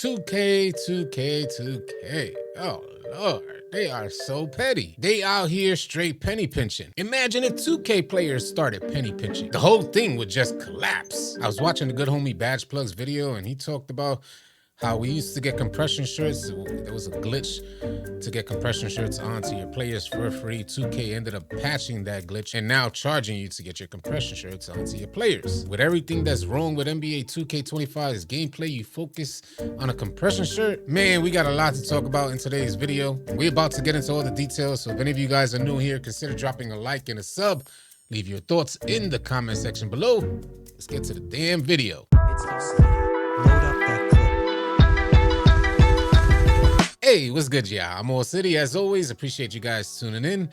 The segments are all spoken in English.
2K, 2K, 2K. Oh, Lord. They are so petty. They out here straight penny pinching. Imagine if 2K players started penny pinching. The whole thing would just collapse. I was watching the good homie Badge Plugs video and he talked about how we used to get compression shirts. There was a glitch to get compression shirts onto your players for free. 2K ended up patching that glitch and now charging you to get your compression shirts onto your players. With everything that's wrong with NBA 2K25's gameplay, you focus on a compression shirt? Man, we got a lot to talk about in today's video. We're about to get into all the details, so if any of you guys are new here, consider dropping a like and a sub. Leave your thoughts in the comment section below. Let's get to the damn video. It's AllCity. Load up that clip. Hey, what's good, y'all? I'm AllCity. As always, appreciate you guys tuning in.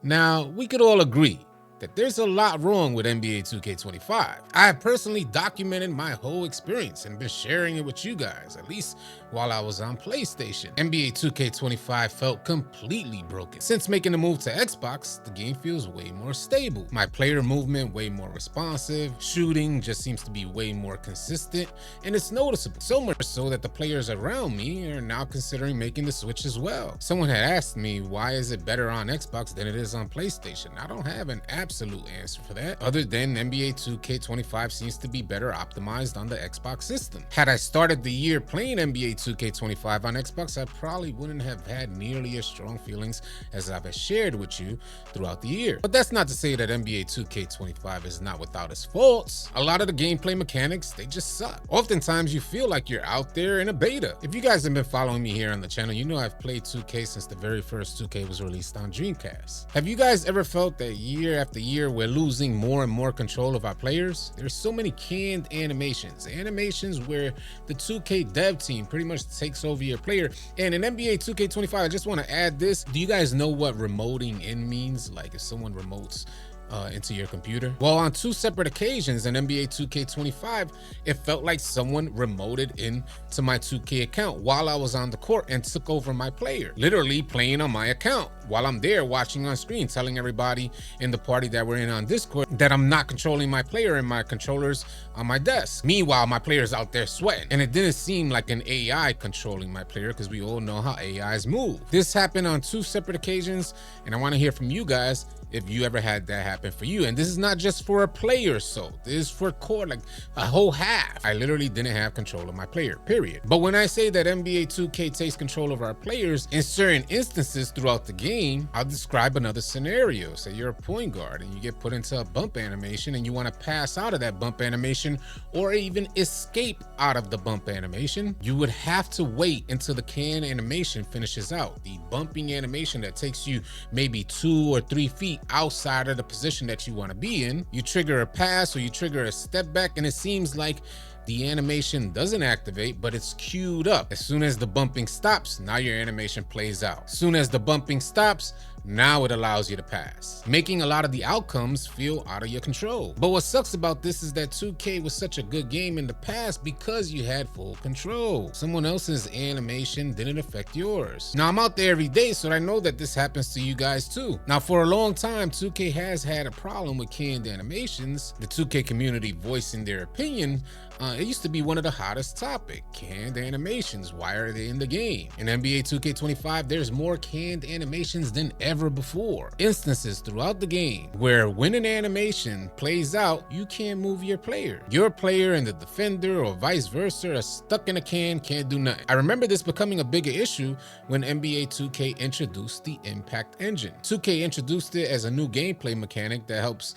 Now, we could all agree that there's a lot wrong with NBA 2K25. I have personally documented my whole experience and been sharing it with you guys, at least while I was on PlayStation. NBA 2K25 felt completely broken. Since making the move to Xbox, the game feels way more stable. My player movement way more responsive, shooting just seems to be way more consistent, and it's noticeable. So much so that the players around me are now considering making the switch as well. Someone had asked me, why is it better on Xbox than it is on PlayStation? I don't have an absolute answer for that, other than NBA 2K25 seems to be better optimized on the Xbox system. Had I started the year playing NBA 2K25 on Xbox, I probably wouldn't have had nearly as strong feelings as I've shared with you throughout the year. But that's not to say that NBA 2K25 is not without its faults. A lot of the gameplay mechanics, they just suck. Oftentimes you feel like you're out there in a beta. If you guys have been following me here on the channel, you know I've played 2K since the very first 2K was released on Dreamcast. Have you guys ever felt that year after year we're losing more and more control of our players? There's so many canned animations where the 2K dev team pretty much takes over your player. And in NBA 2K25, I just want to add this. Do you guys know what remoting in means? Like if someone remotes into your computer? Well, on two separate occasions in NBA 2K25, it felt like someone remoted into my 2K account while I was on the court and took over my player, literally playing on my account while I'm there watching on screen, telling everybody in the party that we're in on Discord that I'm not controlling my player and my controller's on my desk. Meanwhile, my player's out there sweating. And it didn't seem like an AI controlling my player because we all know how AIs move. This happened on two separate occasions, and I want to hear from you guys if you ever had that happen for you. And this is not just for a player, so this is for core, like a whole half. I literally didn't have control of my player, period. But when I say that NBA 2K takes control of our players in certain instances throughout the game, I'll describe another scenario. Say you're a point guard and you get put into a bump animation and you want to pass out of that bump animation or even escape out of the bump animation. You would have to wait until the can animation finishes out. The bumping animation that takes you maybe 2 or 3 feet outside of the position that you want to be in. You trigger a pass or you trigger a step back and it seems like the animation doesn't activate, but it's queued up. As soon as the bumping stops, now your animation plays out. As soon as the bumping stops, now it allows you to pass, making a lot of the outcomes feel out of your control. But what sucks about this is that 2K was such a good game in the past because you had full control. Someone else's animation didn't affect yours. Now I'm out there every day, so I know that this happens to you guys too. Now for a long time, 2K has had a problem with canned animations. The 2K community voicing their opinion. It used to be one of the hottest topics. Canned animations, why are they in the game? In NBA 2K25, there's more canned animations than ever before. Instances throughout the game where when an animation plays out, you can't move your player. Your player and the defender or vice versa are stuck in a can, can't do nothing. I remember this becoming a bigger issue when NBA 2K introduced the Impact Engine. 2K introduced it as a new gameplay mechanic that helps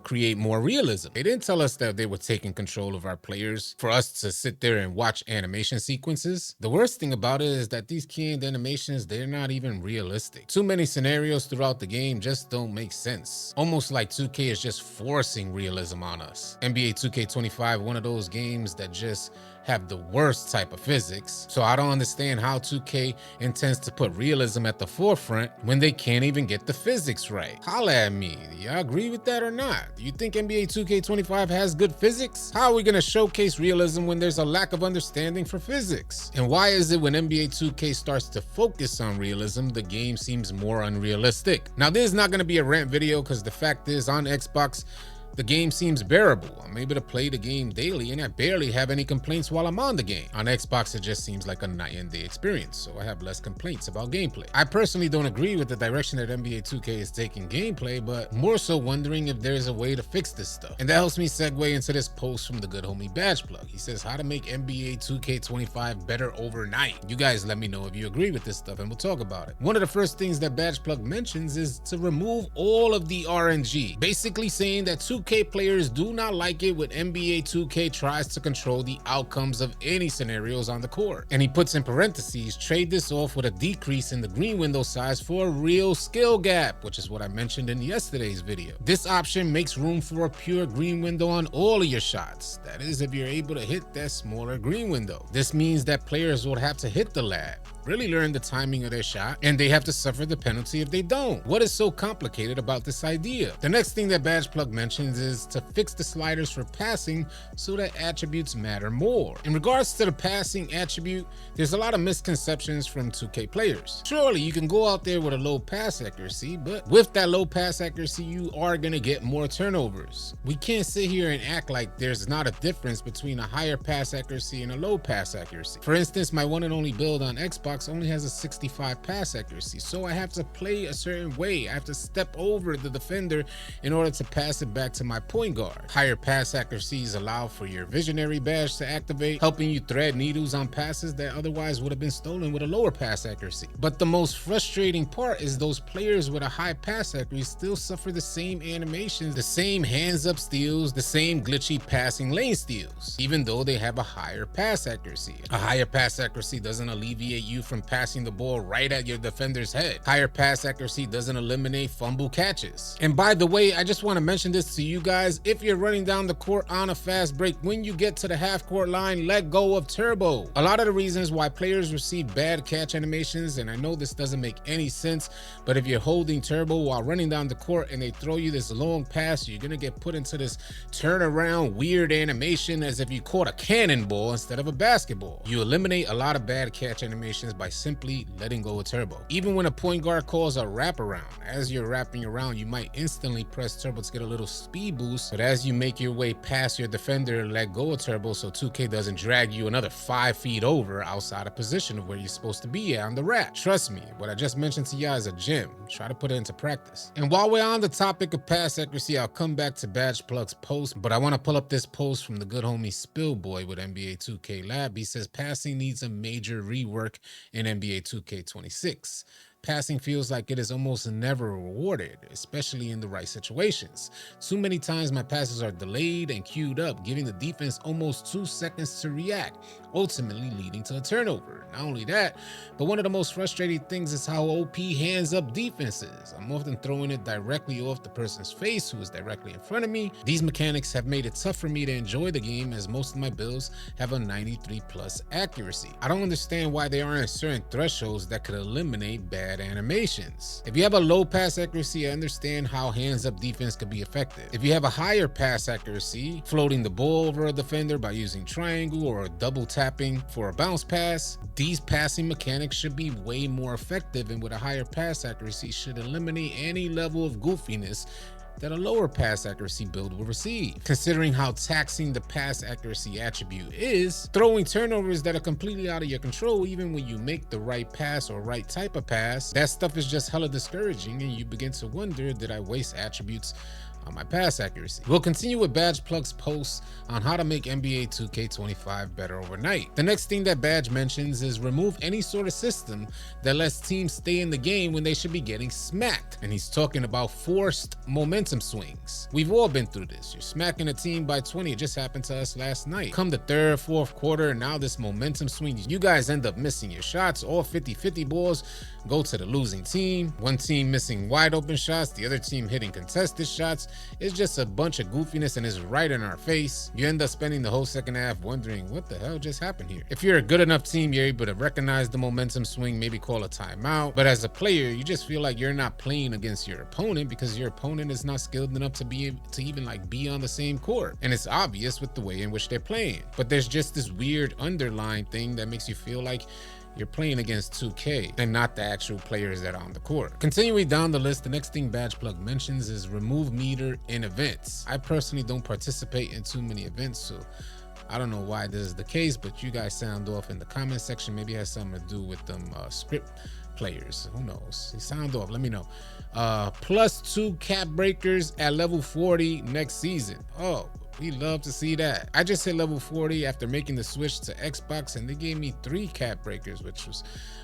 create more realism. They didn't tell us that they were taking control of our players for us to sit there and watch animation sequences. The worst thing about it is that these canned animations, they're not even realistic. Too many scenarios throughout the game just don't make sense. Almost like 2K is just forcing realism on us. NBA 2K25, one of those games that just have the worst type of physics. So I don't understand how 2K intends to put realism at the forefront when they can't even get the physics right. Holla at me. Do y'all agree with that or not? Do you think NBA 2K25 has good physics? How are we gonna showcase realism when there's a lack of understanding for physics? And why is it when NBA 2K starts to focus on realism, the game seems more unrealistic? Now, this is not gonna be a rant video because the fact is on Xbox, The game seems bearable. I'm able to play the game daily and I barely have any complaints while I'm on the game. On Xbox, it just seems like a night and day experience, so I have less complaints about gameplay. I personally don't agree with the direction that NBA 2K is taking gameplay, but more so wondering if there's a way to fix this stuff. And that helps me segue into this post from the good homie Badge Plug. He says, how to make NBA 2K25 better overnight. You guys let me know if you agree with this stuff and we'll talk about it. One of the first things that Badge Plug mentions is to remove all of the RNG, basically saying that 2K players do not like it when NBA 2K tries to control the outcomes of any scenarios on the court. And he puts in parentheses, trade this off with a decrease in the green window size for a real skill gap, which is what I mentioned in yesterday's video. This option makes room for a pure green window on all of your shots. That is, if you're able to hit that smaller green window. This means that players will have to hit the lab, really learn the timing of their shot, and they have to suffer the penalty if they don't. What is so complicated about this idea? The next thing that Badge Plug mentions is to fix the sliders for passing so that attributes matter more. In regards to the passing attribute, there's a lot of misconceptions from 2K players. Surely you can go out there with a low pass accuracy, but with that low pass accuracy, you are gonna get more turnovers. We can't sit here and act like there's not a difference between a higher pass accuracy and a low pass accuracy. For instance, my one and only build on Xbox only has a 65 pass accuracy, so I have to play a certain way. I have to step over the defender in order to pass it back to my point guard. Higher pass accuracies allow for your visionary badge to activate, helping you thread needles on passes that otherwise would have been stolen with a lower pass accuracy. But the most frustrating part is those players with a high pass accuracy still suffer the same animations, the same hands up steals, the same glitchy passing lane steals, even though they have a higher pass accuracy. A higher pass accuracy doesn't alleviate you from passing the ball right at your defender's head. Higher pass accuracy doesn't eliminate fumble catches. And by the way, I just want to mention this to you guys. If you're running down the court on a fast break, when you get to the half court line, let go of turbo. A lot of the reasons why players receive bad catch animations, and I know this doesn't make any sense, but if you're holding turbo while running down the court and they throw you this long pass, you're gonna get put into this turnaround weird animation as if you caught a cannonball instead of a basketball. You eliminate a lot of bad catch animations by simply letting go of turbo. Even when a point guard calls a wraparound, as you're wrapping around, you might instantly press turbo to get a little speed boost, but as you make your way past your defender, let go of turbo so 2K doesn't drag you another 5 feet over outside of position of where you're supposed to be at on the wrap. Trust me, what I just mentioned to y'all is a gem. Try to put it into practice. And while we're on the topic of pass accuracy, I'll come back to Badge Plug's post, but I want to pull up this post from the good homie Spillboy with NBA 2K Lab. He says passing needs a major rework in NBA 2K26. Passing feels like it is almost never rewarded, especially in the right situations. Too many times my passes are delayed and queued up, giving the defense almost 2 seconds to react, ultimately leading to a turnover. Not only that, but one of the most frustrating things is how OP hands up defense is. I'm often throwing it directly off the person's face who is directly in front of me. These mechanics have made it tough for me to enjoy the game as most of my builds have a 93 plus accuracy. I don't understand why there aren't certain thresholds that could eliminate bad animations. If you have a low pass accuracy, I understand how hands up defense could be effective. If you have a higher pass accuracy, floating the ball over a defender by using triangle or double tapping for a bounce pass, these passing mechanics should be way more effective, and with a higher pass accuracy should eliminate any level of goofiness that a lower pass accuracy build will receive. Considering how taxing the pass accuracy attribute is, throwing turnovers that are completely out of your control even when you make the right pass or right type of pass, that stuff is just hella discouraging, and you begin to wonder, did I waste attributes on my pass accuracy? We'll continue with Badge Plug's posts on how to make NBA 2K25 better overnight. The next thing that Badge mentions is remove any sort of system that lets teams stay in the game when they should be getting smacked. And he's talking about forced momentum swings. We've all been through this. You're smacking a team by 20. It just happened to us last night. Come the third, fourth quarter, and now this momentum swing, you guys end up missing your shots. All 50-50 balls go to the losing team. One team missing wide open shots, the other team hitting contested shots. It's just a bunch of goofiness and it's right in our face. You end up spending the whole second half wondering what the hell just happened here. If you're a good enough team, you're able to recognize the momentum swing, maybe call a timeout. But as a player, you just feel like you're not playing against your opponent because your opponent is not skilled enough to even be on the same court. And it's obvious with the way in which they're playing. But there's just this weird underlying thing that makes you feel like you're playing against 2K and not the actual players that are on the court. Continuing down the list, the next thing Badge Plug mentions is remove meter in events. I personally don't participate in too many events, so I don't know why this is the case, but you guys sound off in the comment section. Maybe it has something to do with them script players. Who knows? They sound off. Let me know. +2 cap breakers at level 40 next season. Oh, we love to see that. I just hit level 40 after making the switch to Xbox, and they gave me 3 cap breakers, which was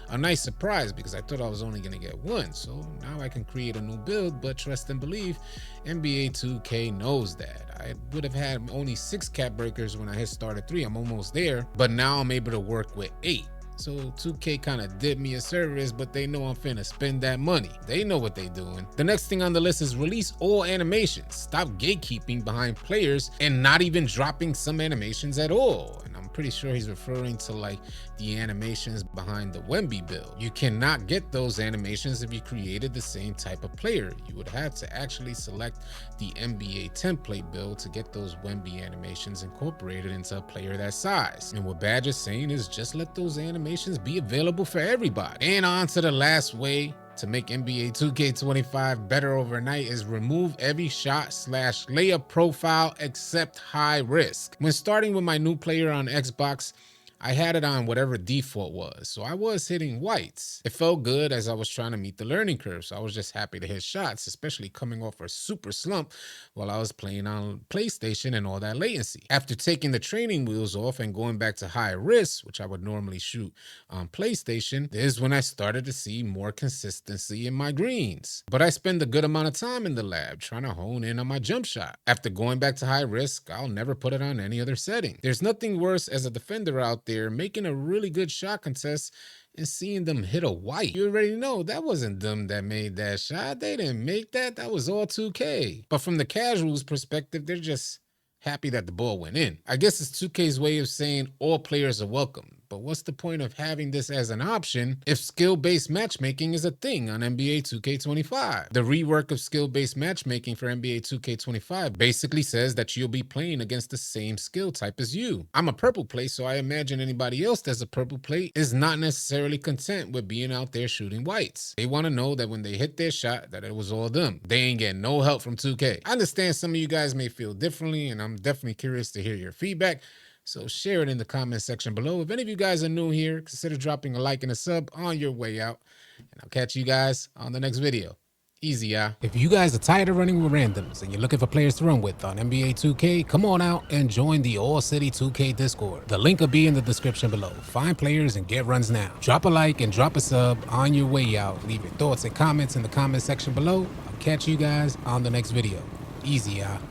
a nice surprise because I thought I was only going to get 1. So now I can create a new build, but trust and believe, NBA 2K knows that. I would have had only 6 cap breakers when I hit started 3. I'm almost there, but now I'm able to work with 8. So 2K kind of did me a service, but they know I'm finna spend that money. They know what they doing. The next thing on the list is release all animations. Stop gatekeeping behind players and not even dropping some animations at all. And I'm pretty sure he's referring to like the animations behind the Wemby build. You cannot get those animations if you created the same type of player. You would have to actually select the NBA template build to get those Wemby animations incorporated into a player that size. And what Badge is saying is just let those animations be available for everybody. And on to the last way to make NBA 2K25 better overnight is remove every shot/layup profile except high risk. When starting with my new player on Xbox, I had it on whatever default was, so I was hitting whites. It felt good as I was trying to meet the learning curve, so I was just happy to hit shots, especially coming off a super slump while I was playing on PlayStation and all that latency. After taking the training wheels off and going back to high risk, which I would normally shoot on PlayStation, this is when I started to see more consistency in my greens. But I spend a good amount of time in the lab trying to hone in on my jump shot. After going back to high risk, I'll never put it on any other setting. There's nothing worse as a defender out there making a really good shot contest and seeing them hit a white. You already know that wasn't them that made that shot. They didn't make that. That was all 2K. But from the casuals perspective, they're just happy that the ball went in. I guess it's 2K's way of saying all players are welcome. But what's the point of having this as an option if skill-based matchmaking is a thing on NBA 2K25? The rework of skill-based matchmaking for NBA 2K25 basically says that you'll be playing against the same skill type as you. I'm a purple plate, so I imagine anybody else that's a purple plate is not necessarily content with being out there shooting whites. They want to know that when they hit their shot, that it was all them. They ain't getting no help from 2K. I understand some of you guys may feel differently, and I'm definitely curious to hear your feedback. So share it in the comment section below. If any of you guys are new here, consider dropping a like and a sub on your way out. And I'll catch you guys on the next video. Easy, y'all. If you guys are tired of running with randoms and you're looking for players to run with on NBA 2K, come on out and join the AllCity 2K Discord. The link will be in the description below. Find players and get runs now. Drop a like and drop a sub on your way out. Leave your thoughts and comments in the comment section below. I'll catch you guys on the next video. Easy, y'all.